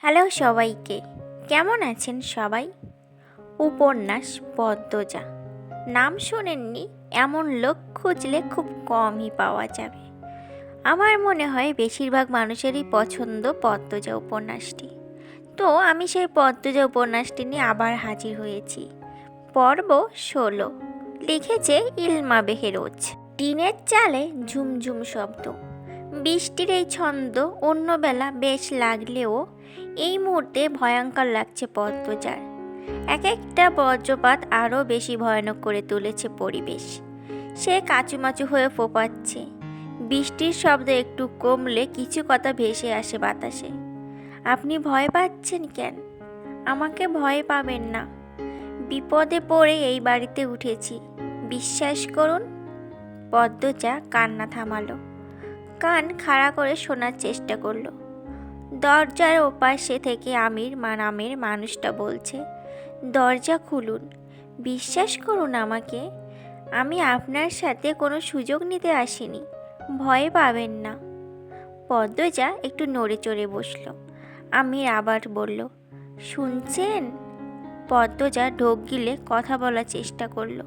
Hello সবাইকে, কেমন আছেন সবাই? উপন্যাস পদ্মজা নাম শোনেননি এমন লোক খুঁজলে খুব কমই পাওয়া যাবে। আমার মনে হয় বেশিরভাগ মানুষেরই পছন্দ পদ্মজা উপন্যাসটি। তো আমি সেই পদ্মজা উপন্যাসটি নিয়ে আবার হাজির হয়েছি। পর্ব 16, লিখেছে ইলমা বেহেরোজ। টিনের চালে ঝুমঝুম শব্দ। বৃষ্টির এই ছন্দ অন্য বেলা বেশ লাগলেও এই মুহূর্তে ভয়ঙ্কর লাগছে পদ্মজার। এক একটা বজ্রপাত আরও বেশি ভয়ানক করে তুলেছে পরিবেশ। সে কাচুমাচু হয়ে ফোঁপাচ্ছে। বৃষ্টির শব্দ একটু কমলে কিছু কথা ভেসে আসে বাতাসে। আপনি ভয় পাচ্ছেন কেন? আমাকে ভয় পাবেন না। বিপদে পড়ে এই বাড়িতে উঠেছি, বিশ্বাস করুন। পদ্মজা কান্না থামালো, কান খাড়া করে শোনার চেষ্টা করলো। দরজার ওপাশে থেকে আমির নামের মানুষটা বলছে, দরজা খুলুন, বিশ্বাস করুন আমাকে। আমি আপনার সাথে কোনো সুযোগ নিতে আসিনি, ভয় পাবেন না। পদ্মজা একটু নড়ে চড়ে বসলো। আমির আবার বলল, শুনছেন? পদ্মজা ঢোক গিলে কথা বলার চেষ্টা করলো,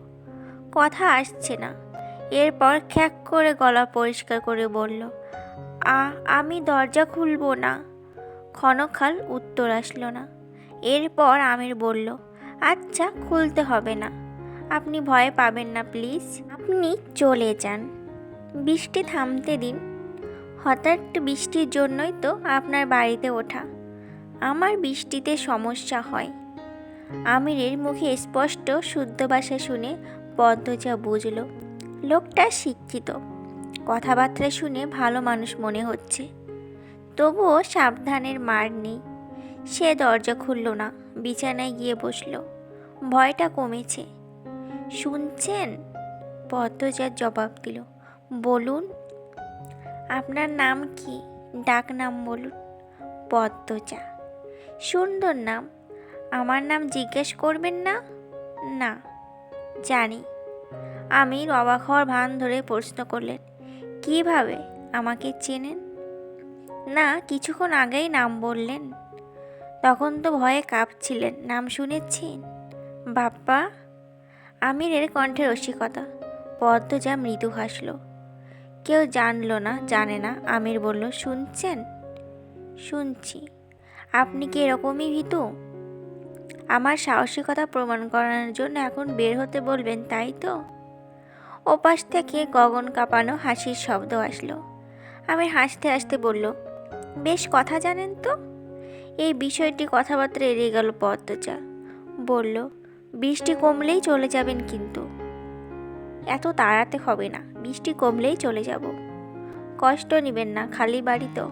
কথা আসছে না। এরপর খ্যাক করে গলা পরিষ্কার করে বলল, আমি দরজা খুলবো না। ক্ষণকাল উত্তর আসলো না। এরপর আমির বলল, আচ্ছা, খুলতে হবে না। আপনি ভয় পাবেন না প্লিজ, আপনি চলে যান। বৃষ্টি থামতে দিন। হঠাৎ বৃষ্টির জন্যই তো আপনার বাড়িতে ওঠা। আমার বৃষ্টিতে সমস্যা হয়। আমিরের মুখে স্পষ্ট শুদ্ধ ভাষা শুনে পদ্মজা বুঝল লোকটা শিক্ষিত। কথাবার্তা শুনে ভালো মানুষ মনে হচ্ছে। তবুও সাবধানের মার নেই। সে দরজা খুলল না, বিছানায় গিয়ে বসল। ভয়টা কমেছে। শুনছেন? পদ্মজার জবাব দিল, বলুন। আপনার নাম কি? ডাক নাম বলুন। পদ্মজা। সুন্দর নাম। আমার নাম জিজ্ঞেস করবেন না? না, জানি। আমির অবাক হওয়ার ভান ধরে প্রশ্ন করলেন, কিভাবে? আমাকে চেনেন? না, কিছুক্ষণ আগেই নাম বললেন। তখন তো ভয়ে কাঁপছিলেন, নাম শুনেছেন? বাপ্পা। আমিরের কণ্ঠে রসিকতা। পদ্মজা মৃদু হাসল। কেউ জানলো না, জানে না। আমির বলল, শুনছেন? শুনছি। আপনি কি এরকমই ভীতু? আমার সাহসিকতা প্রমাণ করানোর জন্য এখন বের হতে বলবেন, তাই তো? ওপাশ থেকে গগন কাঁপানো হাসির শব্দ আসলো। আমির হাসতে হাসতে বলল, বেশ কথা জানেন তো। এই বিষয়টি কথাবার্তা এড়িয়ে গেল পদ্মজা। বলল, বৃষ্টি কমলেই চলে যাবেন কিন্তু। এত তাড়াতে হবে না, বৃষ্টি কমলেই চলে যাব। কষ্ট নেবেন না, খালি বাড়ি তো।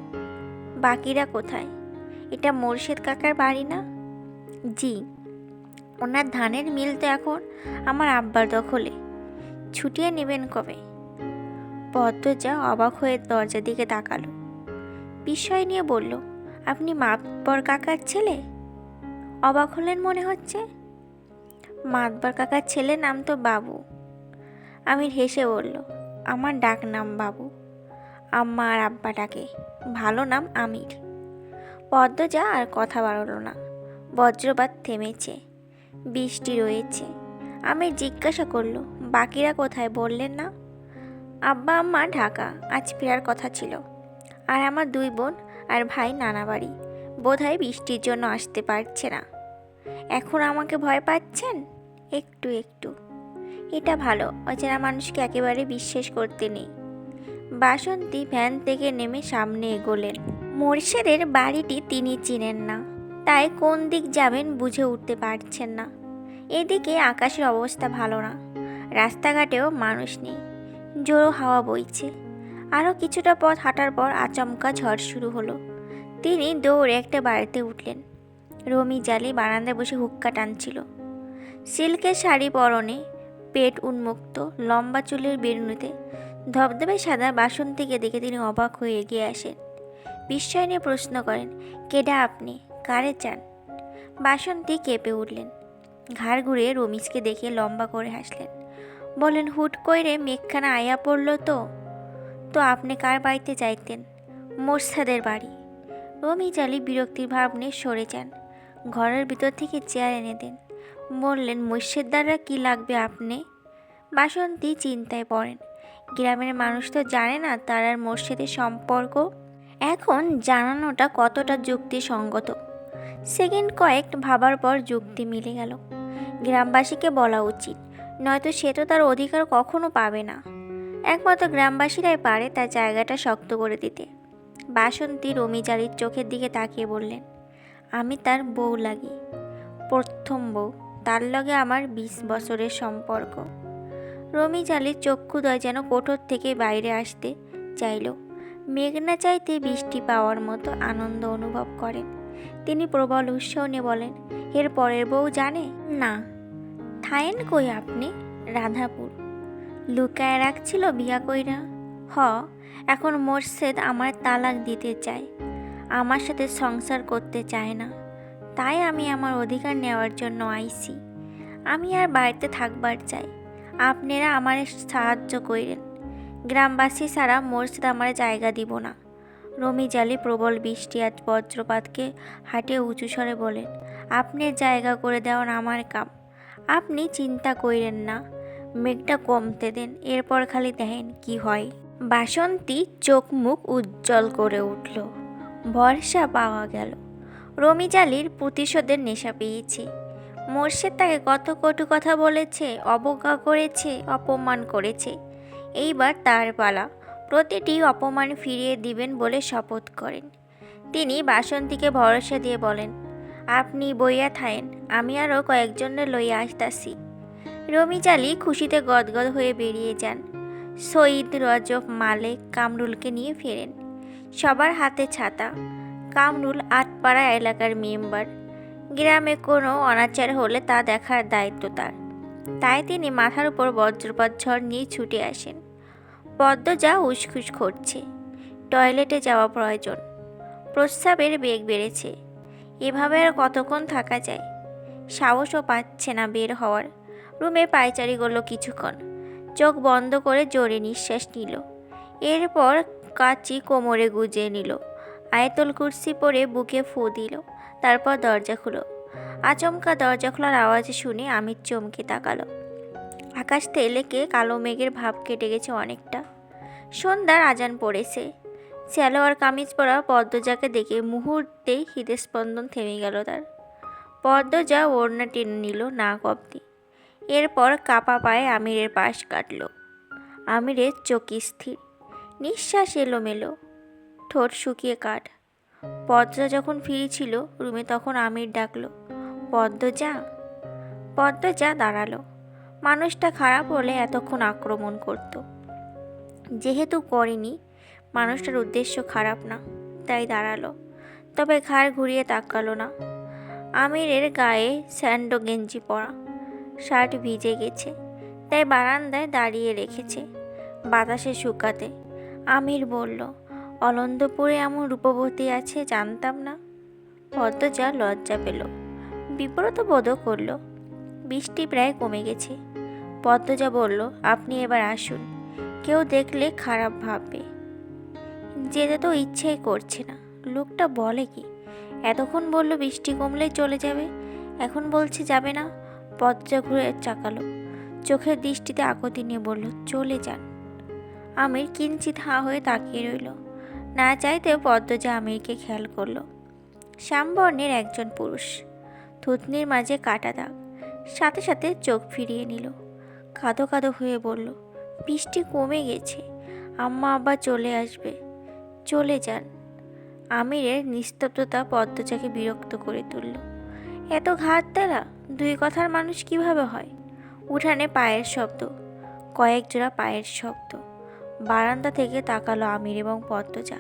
বাকিরা কোথায়? এটা মোরশেদ কাকার বাড়ি না? জি। ওনার ধানের মিল তো এখন আমার আব্বার দখলে। ছুটিয়ে নেবেন কবে? পদ্মজা অবাক হয়ে দরজার দিকে তাকালো। বিস্ময় নিয়ে বলল, আপনি মাতবর কাকার ছেলে? অবাক হলেন মনে হচ্ছে। মাতবর কাকার ছেলের নাম তো বাবু। আমির হেসে বলল, আমার ডাক নাম বাবু। আম্মা আর আব্বা ডাকে। ভালো নাম আমির। পদ্মজা আর কথা বাড়ল না। বজ্রপাত থেমেছে, বৃষ্টি রয়েছে। আমির জিজ্ঞাসা করলো, বাকিরা কোথায় বললেন না? আব্বা আম্মা ঢাকা, আজ ফেরার কথা ছিল। আর আমার 2 বোন আর ভাই নানা বাড়ি, বোধহয় বৃষ্টির জন্য আসতে পারছে না। এখন আমাকে ভয় পাচ্ছেন? একটু একটু। এটা ভালো, অচেনা মানুষকে একেবারে বিশ্বাস করতে নেই। বাসন্তী ভ্যান থেকে নেমে সামনে এগোলেন। মোরশেদের বাড়িটি তিনি চিনেন না, তাই কোন দিক যাবেন বুঝে উঠতে পারছেন না। এদিকে আকাশের অবস্থা ভালো না, রাস্তাঘাটেও মানুষ নেই। জোরো হাওয়া বইছে। আরও কিছুটা পথ হাঁটার পর আচমকা ঝড় শুরু হলো। তিনি দৌড়ে একটা বাড়িতে উঠলেন। রমি জালি বারান্দায় বসে হুক্কা টানছিল। সিল্কের শাড়ি পরনে, পেট উন্মুক্ত, লম্বা চুলের বেরুনিতে ধবধবে সাদা বাসন্তীকে দেখে তিনি অবাক হয়ে এগিয়ে আসেন। বিস্ময় নিয়ে প্রশ্ন করেন, কেডা আপনি? কারে চান? বাসন্তী কেঁপে উঠলেন। ঘাড় ঘুরিয়ে রমিজকে দেখে লম্বা করে হাসলেন। বলেন, হুট কইরে মেঘখানা আয়া পড়ল তো। তো আপনি কার বাড়িতে যাইতেন? মোরসাদের বাড়ি। রমিজালি বিরক্তির ভাব নিয়ে সরে যান। ঘরের ভিতর থেকে চেয়ার এনে দেন। বললেন, মুর্শিদাররা কি লাগবে আপনি? বাসন্তী চিন্তায় পড়েন। গ্রামের মানুষ তো জানে না তার আর মোর্শেদের সম্পর্ক। এখন জানানোটা কতটা যুক্তিসঙ্গত। সেকেন্ড কয়েক ভাবার পর যুক্তি মিলে গেল। গ্রামবাসীকে বলা উচিত, নয়তো সে তো তার অধিকার কখনো পাবে না। একমাত্র গ্রামবাসীরাই পারে তার জায়গাটা শক্ত করে দিতে। বাসন্তী রমিজালির চোখের দিকে তাকিয়ে বললেন, আমি তার বউ লাগি, প্রথম বউ। তার লগে আমার 20 বছরের সম্পর্ক। রমিজালির চক্ষুদয় যেন কোঠর থেকে বাইরে আসতে চাইল। মেঘনা চাইতে বৃষ্টি পাওয়ার মতো আনন্দ অনুভব করেন। তিনি প্রবল উৎসাহ নিয়ে বলেন, এর পরের বউ জানে না? থায়েন কই আপনি? রাধাপুর। লুকায় রাখছিল বিয়া কইরা? হ, এখন মোর্শেদ আমার তালাক দিতে চায়, আমার সাথে সংসার করতে চায় না। তাই আমি আমার অধিকার নেওয়ার জন্য আইছি। আমি আর বাড়িতে থাকবার চাই, আপনারা আমার সাহায্য কইরেন। গ্রামবাসী ছাড়া মোর্শেদ আমার জায়গা দিব না। রমিজালি প্রবল বৃষ্টি আর বজ্রপাতকে হাঁটিয়ে উঁচু স্বরে বলেন, আপনার জায়গা করে দেওয়ার আমার কাম। আপনি চিন্তা কইরেন না, মেঘটা কমতে দেন, এরপর খালি দেখেন কি হয়। বাসন্তী চোখ মুখ উজ্জ্বল করে উঠল। ভরসা পাওয়া গেল। রমিজালির প্রতিশোধের নেশা পেয়েছে। মোর্শেদ তাকে কত কটু কথা বলেছে, অবজ্ঞা করেছে, অপমান করেছে। এইবার তার পালা। প্রতিটি অপমান ফিরিয়ে দিবেন বলে শপথ করেন। তিনি বাসন্তীকে ভরসা দিয়ে বলেন, আপনি বইয়া থায়েন, আমি আরও কয়েকজনের লইয়া আসতাছি। রমিজালি খুশিতে গদগদ হয়ে বেরিয়ে যান। সঈদ, রজব, মালেক, কামরুলকে নিয়ে ফেরেন। সবার হাতে ছাতা। কামরুল আটপাড়া এলাকার মেম্বার। গ্রামে কোনো অনাচার হলে তা দেখার দায়িত্ব তার। তাই তিনি মাথার উপর বজ্রপাত ঝড় নিয়ে ছুটে আসেন। পদ্মজা উসখুস করছে। টয়লেটে যাওয়া প্রয়োজন। প্রস্রাবের বেগ বেড়েছে। এভাবে আর কতক্ষণ থাকা যায়? সাহসও পাচ্ছে না বের হওয়ার। রুমে পায়চারি করলো কিছুক্ষণ। চোখ বন্ধ করে জোরে নিঃশ্বাস নিল। এরপর কাচি কোমরে গুজে নিল। আয়াতুল কুরসি পরে বুকে ফু দিল। তারপর দরজা খুলো। আচমকা দরজা খোলার আওয়াজ শুনে আমির চমকে তাকালো। আকাশ তেলেকে কালো মেঘের ভাব কেটে গেছে অনেকটা। সন্ধ্যার আজান পড়েছে। সালোয়ার কামিজ পরা পদ্মজাকে দেখে মুহূর্তেই হৃদস্পন্দন থেমে গেল তার। পদ্মজা ওড়না টেনে নিল নাক অব্দি। এরপর কাপা পায়ে আমিরের পাশ কাটল। আমিরের চোখ স্থির, নিঃশ্বাস এলোমেলো, ঠোঁট শুকিয়ে কাঠ। পদ্মজা যখন ফিরেছিল রুমে তখন আমির ডাকলো, পদ্মজা। পদ্মজা দাঁড়ালো। মানুষটা খারাপ হলে এতক্ষণ আক্রমণ করত। যেহেতু করেনি, মানুষটার উদ্দেশ্য খারাপ না, তাই দাঁড়ালো। তবে ঘাড় ঘুরিয়ে তাকালো না। আমিরের গায়ে স্যান্ডো গেঞ্জি পরা, শার্ট ভিজে গেছে, তাই বারান্দায় দাঁড়িয়ে রেখেছে বাতাসে শুকাতে। আমির বলল, অলন্দপুরে এমন রূপবতী আছে জানতাম না। পদ্মজা লজ্জা পেল, বিব্রত বোধও করল। বৃষ্টি প্রায় কমে গেছে। পদ্মজা বলল, আপনি এবার আসুন, কেউ দেখলে খারাপ ভাববে। যেতে তো ইচ্ছেই করছে না। লোকটা বলে কি? এতক্ষণ বলল বৃষ্টি কমলেই চলে যাবে, এখন বলছে যাবে না। পদ্মজা ঘুরে চাকালো, চোখের দৃষ্টিতে আকুতি নিয়ে বলল, চলে যান। আমির কিঞ্চিত হাঁ হয়ে তাকিয়ে রইল। না চাইতেও পদ্মজা আমিরকে খেয়াল করল। শ্যামবর্ণের একজন পুরুষ, থুতনির মাঝে কাটা দাগ। সাথে সাথে চোখ ফিরিয়ে নিল। কাঁদো কাঁদো হয়ে বলল, বৃষ্টি কমে গেছে, আম্মা আব্বা চলে আসবে, চলে যান। আমিরের নিস্তব্ধতা পদ্মজাকে বিরক্ত করে তুলল। এত ঘাত দেলা, দুই কথার মানুষ কিভাবে হয়? উঠানে পায়ের শব্দ, কয়েক জোড়া পায়ের শব্দ। বারান্দা থেকে তাকালো আমির এবং পদ্মজা।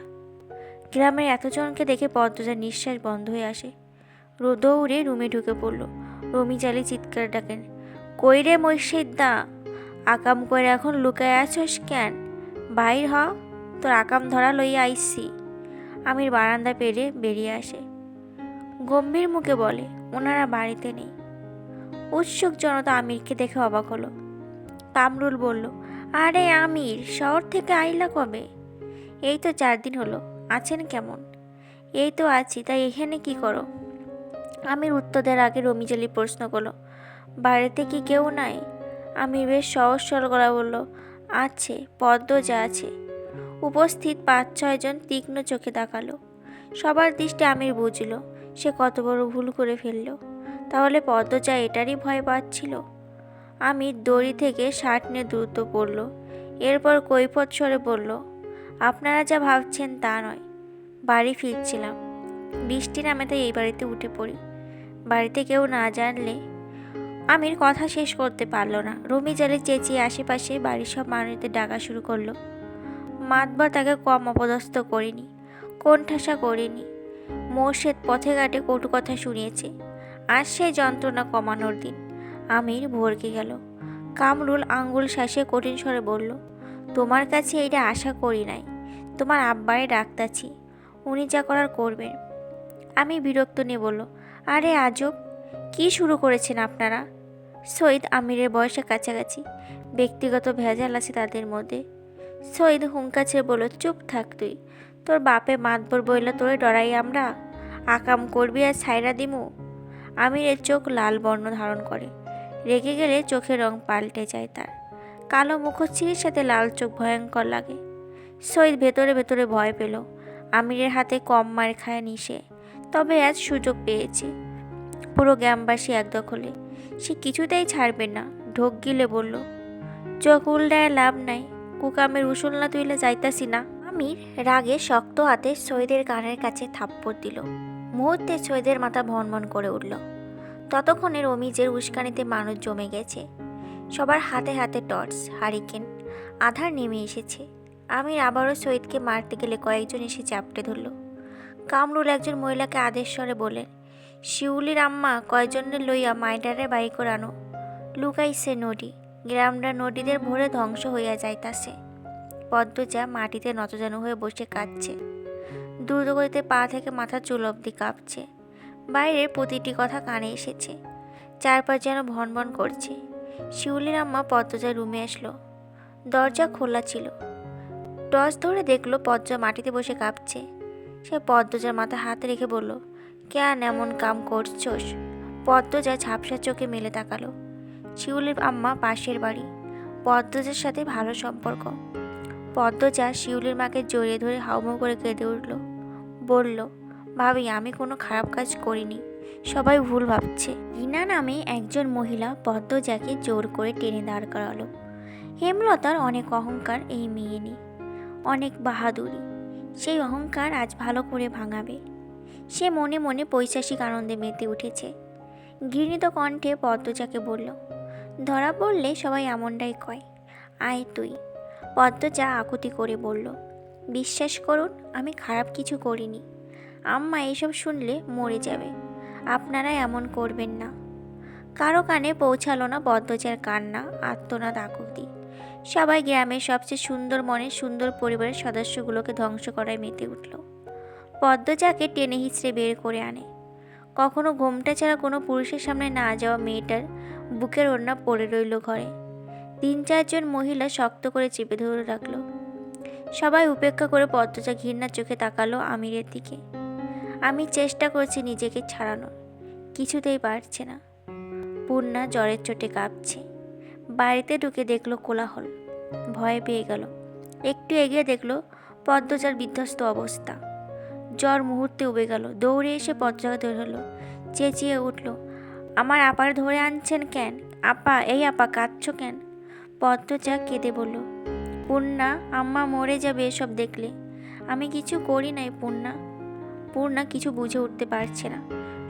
গ্রামের এতজনকে দেখে পদ্মজার নিঃশ্বাস বন্ধ হয়ে আসে। দৌড়ে রুমে ঢুকে পড়ল। রমিজালি চিৎকার ডাকেন, কই রে মহিষিদ্দা, আকাম করে এখন লুকায় আছস কেন? বাইর হ, তোর আকাম ধরা লইয়া আইসি। আমির বারান্দা পেরিয়ে বেরিয়ে আসে। গম্ভীর মুখে বলে, ওনারা বাড়িতে নেই। উৎসুক জনতা আমিরকে দেখে অবাক হলো। কামরুল বলল, আরে আমির, শহর থেকে আইলা কবে? এই তো 4 দিন হলো। আছেন কেমন? এই তো আছি, তাই এখানে কি করো? আমির উত্তর দেওয়ার আগে রমিজালি প্রশ্ন করলো, বাড়িতে কি কেউ নাই? আমি বেশ সহজ সরল গলা বলল, আছে, পদ্মজা আছে। উপস্থিত 5-6 জন তীক্ষ্ণ চোখে তাকালো। সবার দৃষ্টি আমির বুঝলো সে কত বড় ভুল করে ফেলল। তাহলে পদ্মজা এটারই ভয় পাচ্ছিল। আমির দড়ি থেকে শার্ট নিয়ে দ্রুত পড়ল। এরপর কৈফত স্বরে বলল, আপনারা যা ভাবছেন তা নয়। বাড়ি ফিরছিলাম, বৃষ্টি নামে তাই এই বাড়িতে উঠে পড়ি। বাড়িতে কেউ না জানলে। আমির কথা শেষ করতে পারল না। রমিজালি চেঁচিয়ে আশেপাশে বাড়ির সব মানুষদের ডাকা শুরু করলো। মাতবার তাকে কম অপদস্থ করিনি, কোণঠাসা করিনি। মোর্শেদ পথে ঘাটে কটু কথা শুনিয়েছে। আজ সেই যন্ত্রণা কমানোর দিন। আমির ভরকে গেল। কামরুল আঙ্গুল শাসে কঠিন স্বরে বলল, তোমার কাছে এটা আশা করি নাই। তোমার আব্বারে ডাকতাছি, উনি যা করার করবেন। আমি বিরক্ত নিয়ে বলল, আরে আজব, কি শুরু করেছেন আপনারা? সৈয়দ আমিরের বয়সের কাছাকাছি, ব্যক্তিগত ভেজাল আছে তাদের মধ্যে। সৈয়দ হুঙ্কা ছেড়ে বলল, চুপ থাক তুই। তোর বাপে মাতবর বইলা তোরে ডরাই আমরা? আকাম করবি আর ছাইরা দিমু? আমিরের চোখ লাল বর্ণ ধারণ করে। রেগে গেলে চোখের রং পাল্টে যায় তার। কালো মুখচ্ছিরির সাথে লাল চোখ ভয়ঙ্কর লাগে। সৈয়দ ভেতরে ভেতরে ভয় পেল। আমিরের হাতে কম মার খায়নি সে, তবে আজ সুযোগ পেয়েছে। পুরো গ্রামবাসী এক দখলে, সে কিছুতেই ছাড়বে না। ঢোক গিলে বলল, চোখ উল্টায় লাভ নাই, কুকামের উসুল না তুইলে যাইতাছি না। আমির রাগে শক্ত হাতে সৈয়দের কানের কাছে থাপ্পড় দিল। মুহূর্তে সৈয়দের মাথা ভনভন করে উঠল। ততক্ষণে রমিজের উস্কানিতে মানুষ জমে গেছে। সবার হাতে হাতে টর্চ, হারিকেন। আধার নেমে এসেছে। আমির আবারও সৈয়দকে মারতে গেলে কয়েকজন এসে চাপটে ধরল। কামরুল একজন মহিলাকে আদেশ স্বরে বলেন, শিউলির আম্মা কয়জনের লইয়া মাইডারে বাই করানো। লুকাইছে নদী, গ্রামটা নদীদের ভরে ধ্বংস হইয়া যাইতাছে। পদ্মজা মাটিতে নতজানু হয়ে বসে কাঁদছে। দ্রুতগতিতে পা থেকে মাথা চুল অবধি কাঁপছে। বাইরের প্রতিটি কথা কানে এসেছে। চারপাশ যেন ভনভন করছে। শিউলির আম্মা পদ্মজার রুমে আসলো। দরজা খোলা ছিল। টর্চ ধরে দেখলো পদ্মজা মাটিতে বসে কাঁপছে। সে পদ্মজার মাথা হাতে রেখে বলল, কেন এমন কাম করছোস? পদ্মজা ঝাপসা চোখে মেলে তাকালো। শিউলির আম্মা পাশের বাড়ি, পদ্মজার সাথে ভালো সম্পর্ক। পদ্মজা শিউলির মাকে জড়িয়ে ধরে হাউমাউ করে কেঁদে উঠল। বলল, ভাবি, আমি কোনো খারাপ কাজ করিনি, সবাই ভুল ভাবছে। রিনা নামে একজন মহিলা পদ্মজাকে জোর করে টেনে দাঁড় করালো। হেমলতার অনেক অহংকার এই মেয়ে নিয়ে, অনেক বাহাদুরি। সেই অহংকার আজ ভালো করে ভাঙাবে। সে মনে মনে পৈশাসিক আনন্দে মেতে উঠেছে। ঘৃণিত কণ্ঠে পদ্মজাকে বলল, ধরা পড়লে সবাই এমনটাই কয়, আয় তুই। পদ্মজা আকুতি করে বলল, বিশ্বাস করুন, আমি খারাপ কিছু করিনি। আম্মা এসব শুনলে মরে যাবে, আপনারা এমন করবেন না। কারো কানে পৌঁছালো না পদ্মজার কান্না, আর্তনাদ, আকুতি। সবাই গ্রামের সবচেয়ে সুন্দর মনের সুন্দর পরিবারের সদস্যগুলোকে ধ্বংস করায় মেতে উঠল। পদ্মজাকে টেনে হিঁচড়ে বের করে আনে। কখনো ঘোমটা ছাড়া কোনো পুরুষের সামনে না যাওয়া মেয়েটার বুকের ওড়না পড়ে রইল ঘরে। 3-4 জন মহিলা শক্ত করে চেপে ধরে রাখলো। সবাই উপেক্ষা করে পদ্মজা ঘৃণার চোখে তাকালো আমিরের দিকে। আমি চেষ্টা করছি নিজেকে ছাড়ানোর, কিছুতেই পারছে না। পূর্ণা জ্বরের চোটে কাঁপছে। বাড়িতে ঢুকে দেখলো কোলাহল, ভয় পেয়ে গেল। একটু এগিয়ে দেখলো পদ্মজার বিধ্বস্ত অবস্থা। জ্বর মুহূর্তে উবে গেল। দৌড়ে এসে পদ্মজাকে ধরল, চেঁচিয়ে উঠল, আমার আপার ধরে আনছেন কেন? আপা, এই আপা, কাঁদছ কেন? পদ্মজা কেঁদে বলল, পূর্ণা, আম্মা মরে যাবে এসব দেখলে। আমি কিছু করি নাই পূর্ণা। পূর্ণা কিছু বুঝে উঠতে পারছে না,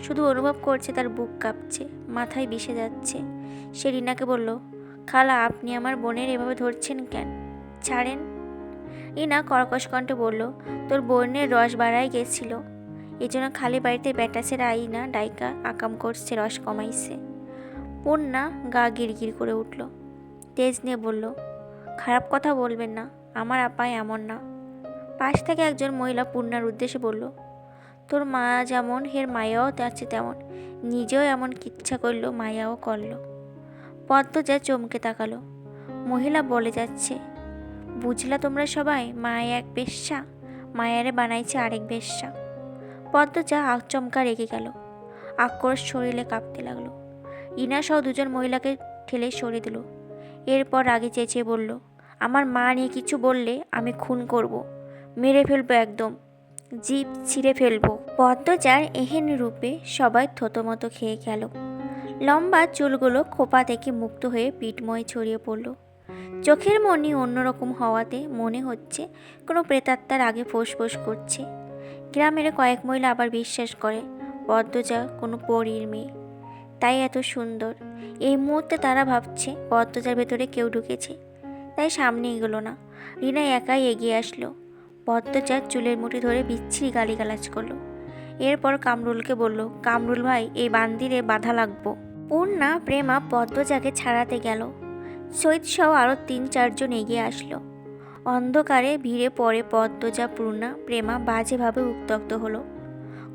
শুধু অনুভব করছে তার বুক কাঁপছে, মাথায় বিষে যাচ্ছে। সে রিনাকে বলল, খালা, আপনি আমার বোনের এভাবে ধরছেন কেন? ছাড়েন। রিনা কর্কশ কণ্ঠে বলল, তোর বোনের রস বাড়াই গেছিল, এই জন্য খালি বাড়িতে ব্যাটাসের আইনা ডাইকা আকাম করছে, রস কমাইছে। পূর্ণা গা গিরগির করে উঠল। তেজ নিয়ে বলল, খারাপ কথা বলবেন না, আমার আপায় এমন না। পাশ থেকে একজন মহিলা পূর্ণার উদ্দেশ্যে বলল, তোর মা যেমন হের মায়াও আছে তেমন, নিজেও এমন কিচ্ছা করলো, মায়াও করলো। পদ্মজা চমকে তাকালো। মহিলা বলে যাচ্ছে, বুঝলা তোমরা সবাই, মায়া এক বেশ্যা, মায়ারে বানাইছে আরেক বেশ্যা। পদ্মজা আচমকা রেগে গেল। আক্রোশ শরীরে কাঁপতে লাগলো। রিনা সহ দুজন মহিলাকে ঠেলে সরিয়ে দিল। এরপর রাগে চেঁচিয়ে বলল, আমার মা নিয়ে কিছু বললে আমি খুন করব, মেরে ফেলবো, একদম জিভ ছিঁড়ে ফেলবো। পদ্মজার এহেন রূপে সবাই থতমত খেয়ে গেল। লম্বা চুলগুলো খোপা থেকে মুক্ত হয়ে পিঠময় ছড়িয়ে পড়ল। চোখের মনি অন্যরকম হওয়াতে মনে হচ্ছে কোনো প্রেতাত্মার আগে ফোঁস করছে। গ্রামের কয়েক মহিলা আবার বিশ্বাস করে পদ্মজা কোনো পরীর মেয়ে, তাই এত সুন্দর। এই মুহূর্তে তারা ভাবছে পদ্মজার ভেতরে কেউ ঢুকেছে, তাই সামনে এগোলো না। রিনা একাই এগিয়ে আসলো। পদ্মজার চুলের মুঠি ধরে বিচ্ছিরি গালিগালাজ করলো। এরপর কামরুলকে বলল, কামরুল ভাই, এই বান্দিরে বাধা লাগবো। পূর্ণা প্রেমা পদ্মজাকে ছাড়াতে গেল। সৈদ সহ আরও 3-4 জন এগিয়ে আসলো। অন্ধকারে ভিড়ে পড়ে পদ্মজা, পূর্ণা, প্রেমা বাজেভাবে উত্ত্যক্ত হলো।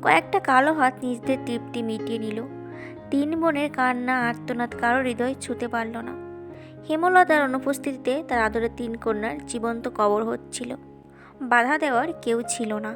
কয়েকটা কালো হাত নিজেদের তৃপ্তি মিটিয়ে নিল। 3 বোনের কান্না আর্তনাদ কারো হৃদয় ছুঁতে পারল না। হেমলতার অনুপস্থিতিতে তার আদরের 3 কন্যার জীবন্ত কবর হচ্ছিল। বাধা দেওয়ার কেউ ছিল না।